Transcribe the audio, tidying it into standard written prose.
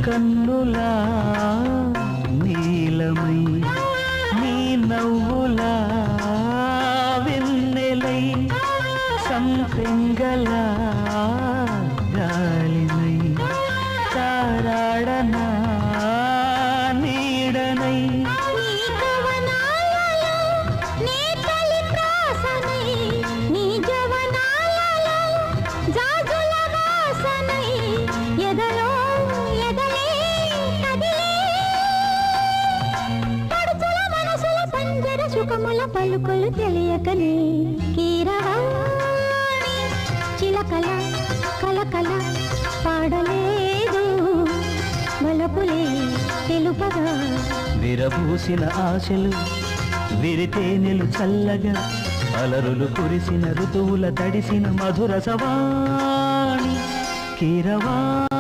కన్నులా నీలమై నీ నవ్వులా వెన్నెలై సంపెంగలా గాలినై తారాడనా నీడనై సుఖముల పలుకులు తెలియకనే కీరవాణి చిలకల కలకల పాడలేదు మలపులే తెలుపగా విరబూసిన ఆశలు విరితేనెలు చల్లగా అలరులు కురిసిన ఋతువుల తడిసిన మధుర సవాణి కీరవాణి.